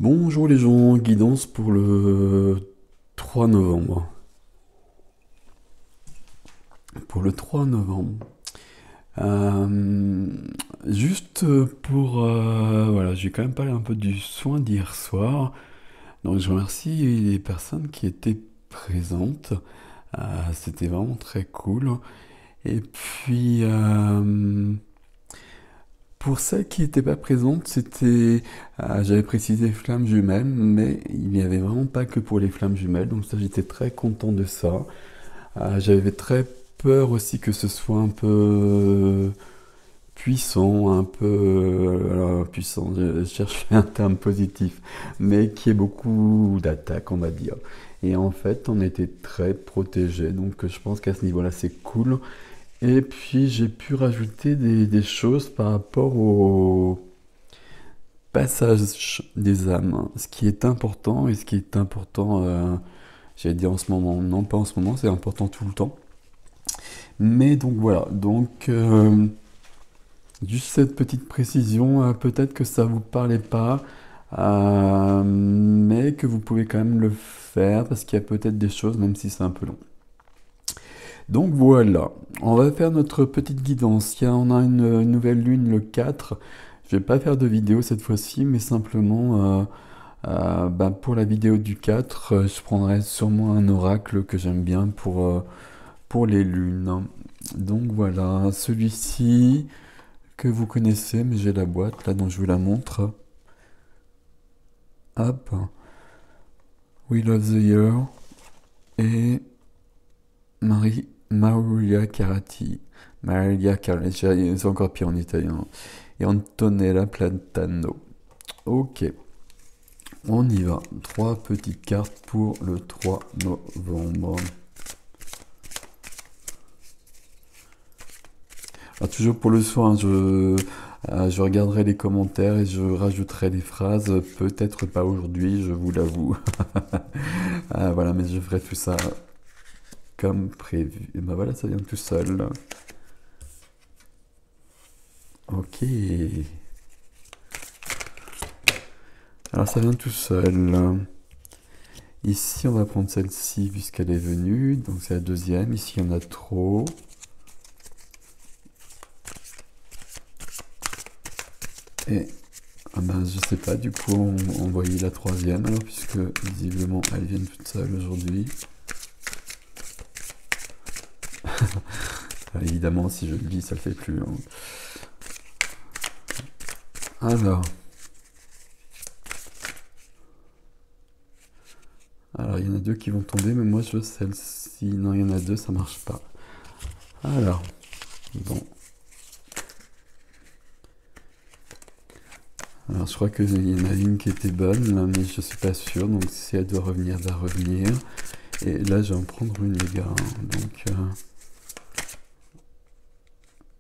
Bonjour les gens, guidance pour le 3 novembre. Pour le 3 novembre. Euh, Juste pour... voilà, j'ai quand même parlé un peu du soin d'hier soir. Donc je remercie les personnes qui étaient présentes. C'était vraiment très cool. Et puis... pour celles qui n'étaient pas présentes, j'avais précisé flammes jumelles, mais il n'y avait vraiment pas que pour les flammes jumelles, donc ça j'étais très content de ça. J'avais très peur aussi que ce soit un peu puissant, un peu alors, puissant, je cherche un terme positif, mais qui ait beaucoup d'attaques, on va dire. Et en fait, on était très protégés, donc je pense qu'à ce niveau-là, c'est cool. Et puis j'ai pu rajouter des choses par rapport au passage des âmes, ce qui est important et ce qui est important, j'allais dire en ce moment, non pas en ce moment, c'est important tout le temps. Mais donc voilà, donc juste cette petite précision, peut-être que ça vous parlait pas, mais que vous pouvez quand même le faire parce qu'il y a peut-être des choses, même si c'est un peu long. Donc voilà, on va faire notre petite guidance. On a une nouvelle lune le 4. Je vais pas faire de vidéo cette fois-ci, mais simplement pour la vidéo du 4, je prendrai sûrement un oracle que j'aime bien pour les lunes. Donc voilà, celui-ci que vous connaissez, mais j'ai la boîte là, donc je vous la montre. Hop, Wheel of the Year et Maria Carati. Maria Carati, c'est encore pire en italien. Et Antonella Platano. Ok, on y va. Trois petites cartes pour le 3 novembre. Alors, toujours pour le soin, je regarderai les commentaires et je rajouterai des phrases. Peut-être pas aujourd'hui, je vous l'avoue. Voilà, mais je ferai tout ça comme prévu. Et ben voilà, ça vient tout seul. Ok. Alors ça vient tout seul. Ici, on va prendre celle-ci puisqu'elle est venue. Donc c'est la deuxième. Ici, il y en a trop. Et je sais pas, du coup, on voyait la troisième alors, puisque visiblement elles viennent toutes seules aujourd'hui. Évidemment, si je le dis, ça le fait plus. Hein. Alors, il y en a deux qui vont tomber, mais moi je veux celle-ci. Non, il y en a deux, ça marche pas. Alors, bon. Alors, je crois qu'il y en a une qui était bonne, là, mais je suis pas sûr. Donc, si elle doit revenir, elle va revenir. Et là, je vais en prendre une, les gars. Hein. Donc,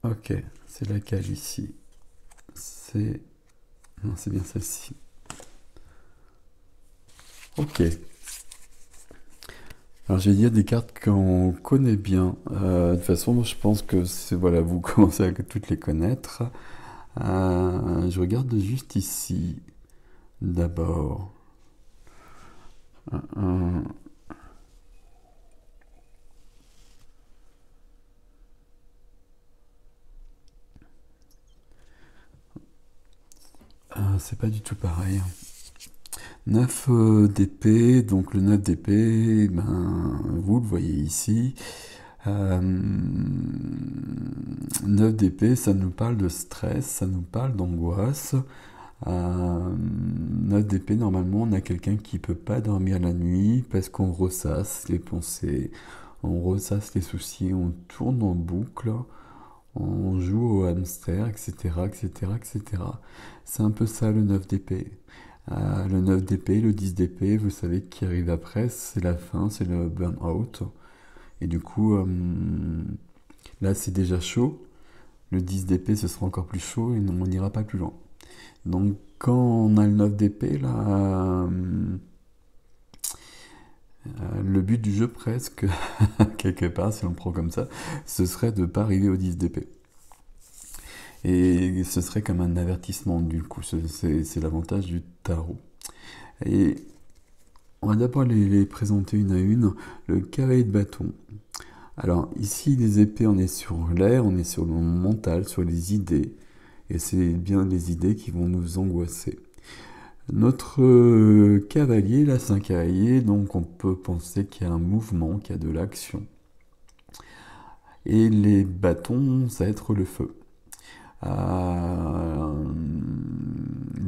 ok, c'est laquelle ici? C'est... Non, c'est bien celle-ci. Ok. Alors, je vais dire des cartes qu'on connaît bien. De toute façon, je pense que voilà, vous commencez à toutes les connaître. Je regarde juste ici. D'abord. Euh, c'est pas du tout pareil. 9 d'épée, donc le 9 d'épée, vous le voyez ici. 9 d'épée, ça nous parle de stress, ça nous parle d'angoisse. 9 d'épée, normalement, on a quelqu'un qui peut pas dormir la nuit parce qu'on ressasse les pensées, on ressasse les soucis, on tourne en boucle, on joue au hamster, etc., etc., etc. C'est un peu ça le 9 d'épée. Le 9 d'épée, le 10 d'épée, vous savez qui arrive après, c'est la fin, c'est le burn-out. Et du coup, là c'est déjà chaud. Le 10 d'épée, ce sera encore plus chaud et on n'ira pas plus loin. Donc quand on a le 9 d'épée, là, le but du jeu presque, quelque part, si on le prend comme ça, ce serait de ne pas arriver au 10 d'épée. Et ce serait comme un avertissement, du coup, c'est l'avantage du tarot. Et on va d'abord les présenter une à une. Le cavalier de bâton. Alors ici, les épées, on est sur l'air, on est sur le mental, sur les idées. Et c'est bien les idées qui vont nous angoisser. Notre cavalier, là, c'est un cavalier, donc on peut penser qu'il y a un mouvement, qu'il y a de l'action. Et les bâtons, ça va être le feu.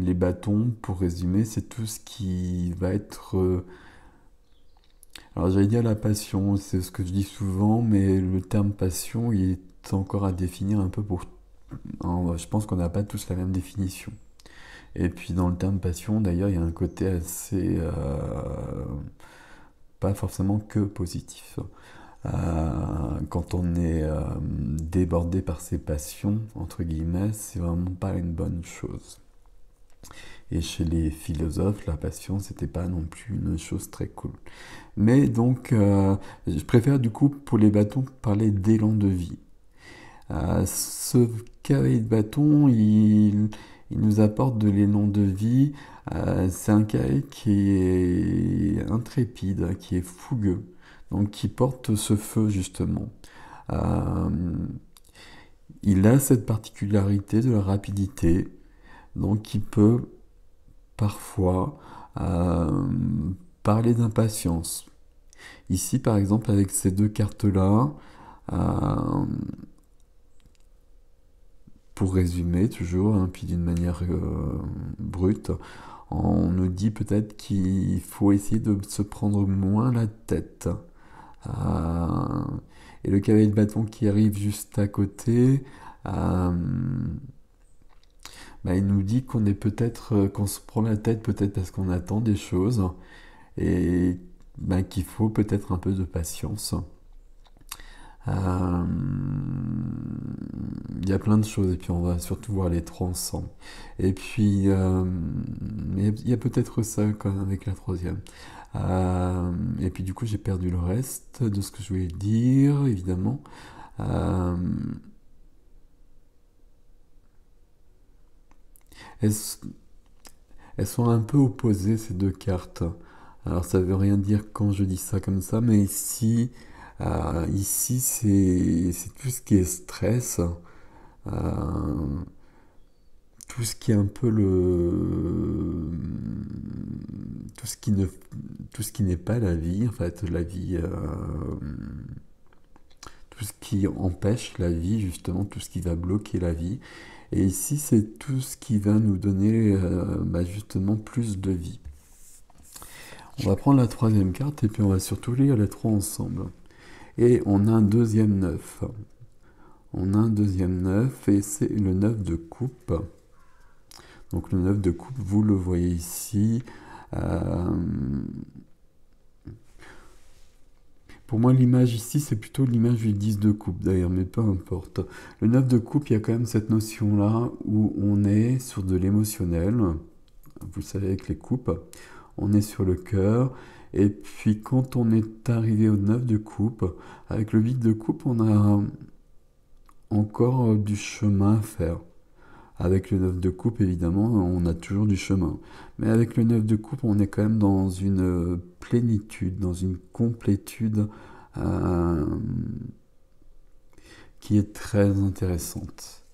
Les bâtons, pour résumer, c'est tout ce qui va être... alors j'allais dire la passion, c'est ce que je dis souvent, mais le terme passion, il est encore à définir un peu pour... je pense qu'on n'a pas tous la même définition. Et puis dans le terme passion, d'ailleurs, il y a un côté assez... pas forcément que positif. Quand on est débordé par ses passions, entre guillemets, c'est vraiment pas une bonne chose. Et chez les philosophes, la passion, c'était pas non plus une chose très cool. Mais donc, je préfère du coup pour les bâtons parler d'élan de vie. Ce cavalier de bâton, il nous apporte de l'élan de vie. C'est un cavalier qui est intrépide, qui est fougueux, donc qui porte ce feu justement. Euh, il a cette particularité de la rapidité, donc il peut parfois parler d'impatience. Ici, par exemple, avec ces deux cartes-là, euh, pour résumer toujours, hein, puis d'une manière brute, on nous dit peut-être qu'il faut essayer de se prendre moins la tête. Euh, et le cavalier de bâton qui arrive juste à côté, euh, bah, il nous dit qu'on est peut-être, qu'on se prend la tête peut-être parce qu'on attend des choses et bah, qu'il faut peut-être un peu de patience. Euh, il y a plein de choses et puis on va surtout voir les trois ensemble. Et puis il y a peut-être ça quand même avec la troisième. Et puis du coup j'ai perdu le reste de ce que je voulais dire évidemment. Euh, elles, elles sont un peu opposées ces deux cartes. Alors ça veut rien dire quand je dis ça comme ça, mais ici c'est tout ce qui est stress. Euh, tout ce qui est un peu tout ce qui ne tout ce qui n'est pas la vie en fait la vie tout ce qui empêche la vie justement tout ce qui va bloquer la vie et ici c'est tout ce qui va nous donner bah, justement plus de vie. On va prendre la troisième carte et puis on va surtout lire les trois ensemble et on a un deuxième neuf. On a un deuxième neuf et c'est le neuf de coupe. Donc le 9 de coupe, vous le voyez ici. Euh, pour moi, l'image ici, c'est plutôt l'image du 10 de coupe d'ailleurs, mais peu importe. Le 9 de coupe, il y a quand même cette notion-là où on est sur de l'émotionnel. Vous savez, avec les coupes, on est sur le cœur. Et puis quand on est arrivé au 9 de coupe, avec le 8 de coupe, on a encore du chemin à faire. Avec le 9 de coupe, évidemment, on a toujours du chemin. Mais avec le 9 de coupe, on est quand même dans une plénitude, dans une complétude euh, qui est très intéressante.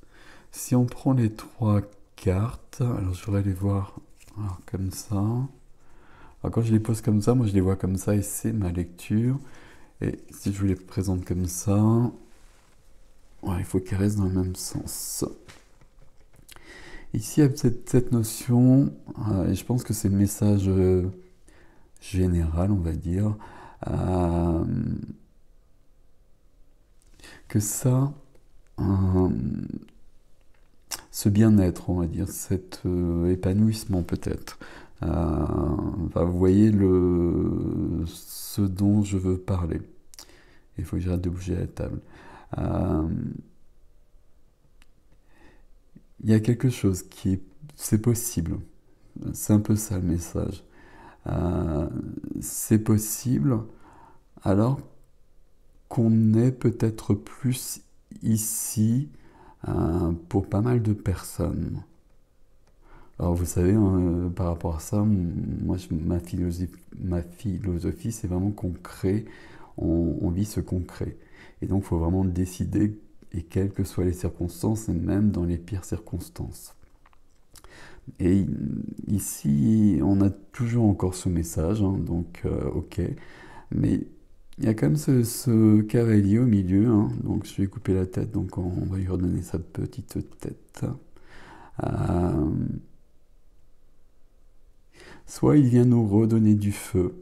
Si on prend les trois cartes, alors je voudrais les voir alors, comme ça. Alors quand je les pose comme ça, moi je les vois comme ça et c'est ma lecture. Et si je vous les présente comme ça, ouais, il faut qu'elles restent dans le même sens. Ici, il y a cette notion, et je pense que c'est le message général, on va dire, euh, que ça, euh, ce bien-être, on va dire, cet épanouissement peut-être, enfin, vous voyez ce dont je veux parler. Il faut que j'arrête de bouger la table. Euh, il y a quelque chose c'est possible. C'est un peu ça le message. Euh, c'est possible alors qu'on est peut-être plus ici pour pas mal de personnes. Alors vous savez, hein, par rapport à ça, moi, ma philosophie, c'est vraiment qu'on crée, on vit ce qu'on crée. Et donc, il faut vraiment décider, et quelles que soient les circonstances, et même dans les pires circonstances. Et ici, on a toujours encore ce message, hein, donc ok. Mais il y a quand même ce cavalier au milieu, hein, donc je vais couper la tête, donc on va lui redonner sa petite tête. Euh, Soit il vient nous redonner du feu.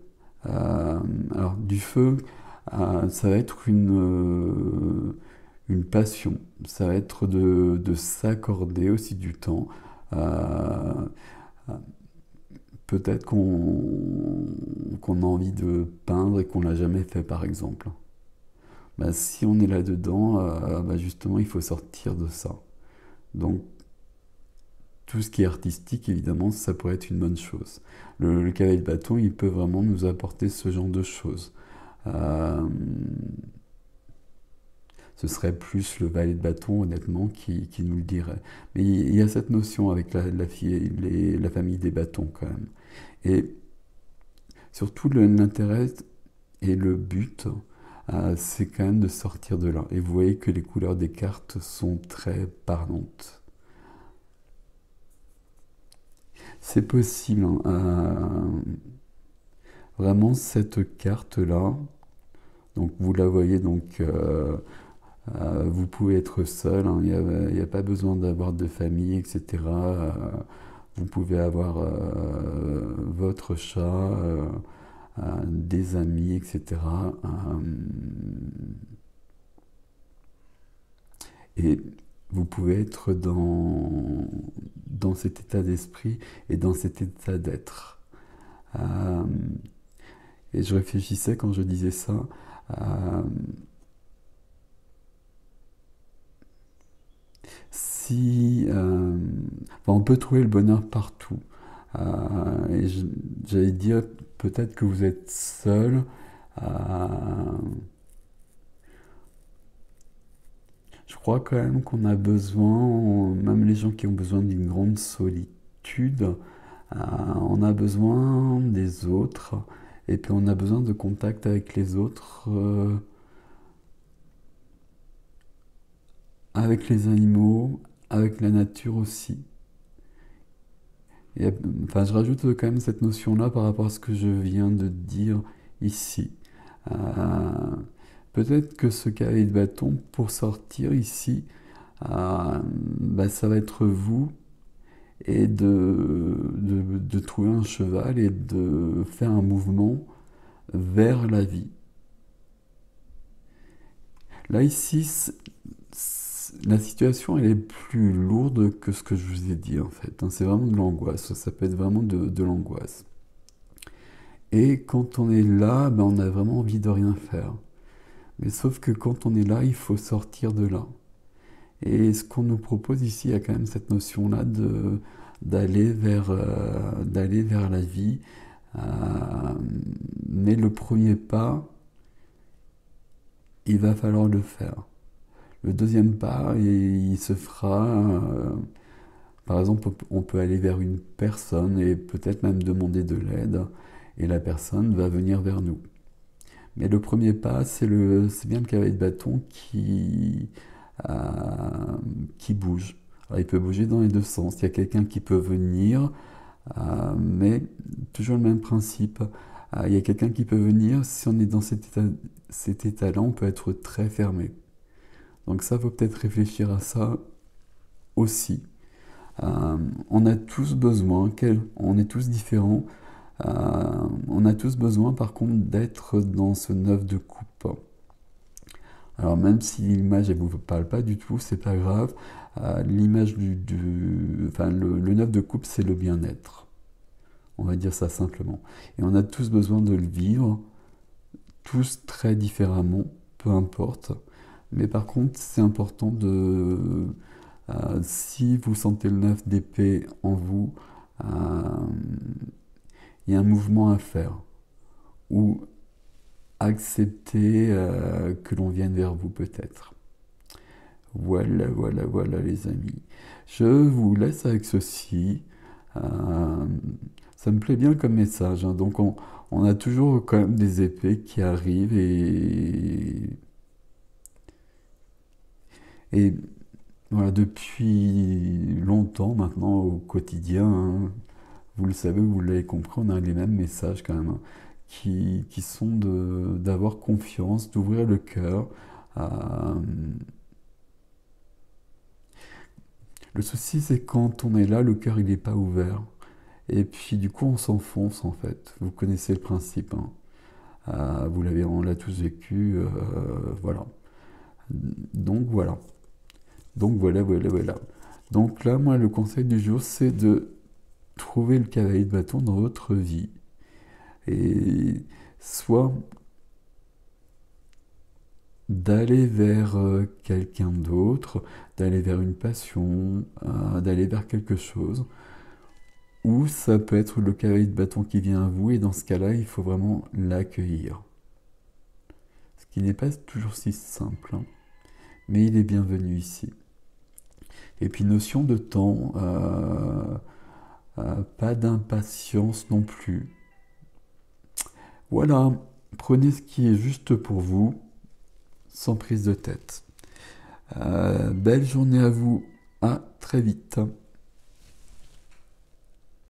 Euh, alors du feu, ça va être une passion. Ça va être de s'accorder aussi du temps. Euh, Peut-être qu'on a envie de peindre et qu'on l'a jamais fait, par exemple. Bah, si on est là-dedans, bah, justement, il faut sortir de ça. Donc, tout ce qui est artistique, évidemment, ça pourrait être une bonne chose. Le cavalier de bâton, il peut vraiment nous apporter ce genre de choses. Euh, Ce serait plus le valet de bâton, honnêtement, qui nous le dirait. Mais il y a cette notion avec la famille des bâtons, quand même. Et surtout, l'intérêt et le but, c'est quand même de sortir de là. Et vous voyez que les couleurs des cartes sont très parlantes. C'est possible, hein. Vraiment, cette carte-là, donc vous la voyez, donc vous pouvez être seul, hein. Il n'y a pas besoin d'avoir de famille, etc. Vous pouvez avoir votre chat, des amis, etc. Et vous pouvez être dans cet état d'esprit et dans cet état d'être. Euh, et je réfléchissais quand je disais ça. euh, si enfin, on peut trouver le bonheur partout. Et j'allais dire peut-être que vous êtes seul. euh, je crois quand même qu'on a besoin, même les gens qui ont besoin d'une grande solitude, on a besoin des autres. Et puis on a besoin de contact avec les autres, avec les animaux, avec la nature aussi. Et, enfin, je rajoute quand même cette notion-là par rapport à ce que je viens de dire ici. Euh, Peut-être que ce cavalier de bâton, pour sortir ici, bah, ça va être vous et de trouver un cheval et de faire un mouvement vers la vie. Là, ici, la situation elle est plus lourde que ce que je vous ai dit en fait, hein. C'est vraiment de l'angoisse, ça peut être vraiment de l'angoisse. Et quand on est là, ben, on a vraiment envie de rien faire. Mais sauf que quand on est là, il faut sortir de là. Et ce qu'on nous propose ici, il y a quand même cette notion-là d'aller vers la vie. Euh, mais le premier pas, il va falloir le faire. Le deuxième pas, il se fera. Par exemple, on peut aller vers une personne et peut-être même demander de l'aide, et la personne va venir vers nous. Mais le premier pas, c'est bien le cavalier de bâton qui bouge. Alors, il peut bouger dans les deux sens. Il y a quelqu'un qui peut venir, mais toujours le même principe. Il y a quelqu'un qui peut venir, si on est dans cet état-là, on peut être très fermé. Donc ça, faut peut-être réfléchir à ça aussi. On a tous besoin, on est tous différents, on a tous besoin par contre d'être dans ce neuf de coupe. Alors même si l'image ne vous parle pas du tout, c'est pas grave. L'image enfin le neuf de coupe, c'est le bien-être. On va dire ça simplement. Et on a tous besoin de le vivre, tous très différemment, peu importe. Mais par contre, c'est important si vous sentez le 9 d'épée en vous, euh, il y a un mouvement à faire. Ou accepter que l'on vienne vers vous peut-être. Voilà, voilà, voilà les amis. Je vous laisse avec ceci. Euh, Ça me plaît bien comme message, hein. Donc on a toujours quand même des épées qui arrivent et voilà, depuis longtemps maintenant au quotidien, hein, vous le savez, vous l'avez compris, on a les mêmes messages quand même, hein, qui sont d'avoir confiance, d'ouvrir le cœur. Euh, le souci, c'est quand on est là, le cœur il n'est pas ouvert. Et puis du coup, on s'enfonce en fait. Vous connaissez le principe, hein. On l'a tous vécu, voilà. Donc voilà. Donc voilà. Donc là, moi, le conseil du jour, c'est de trouver le cavalier de bâton dans votre vie. Et soit d'aller vers quelqu'un d'autre, d'aller vers une passion, d'aller vers quelque chose, ou ça peut être le cavalier de bâton qui vient à vous, et dans ce cas-là, il faut vraiment l'accueillir. Ce qui n'est pas toujours si simple, hein, mais il est bienvenu ici. Et puis notion de temps, pas d'impatience non plus. Voilà, prenez ce qui est juste pour vous, sans prise de tête. Belle journée à vous, à très vite.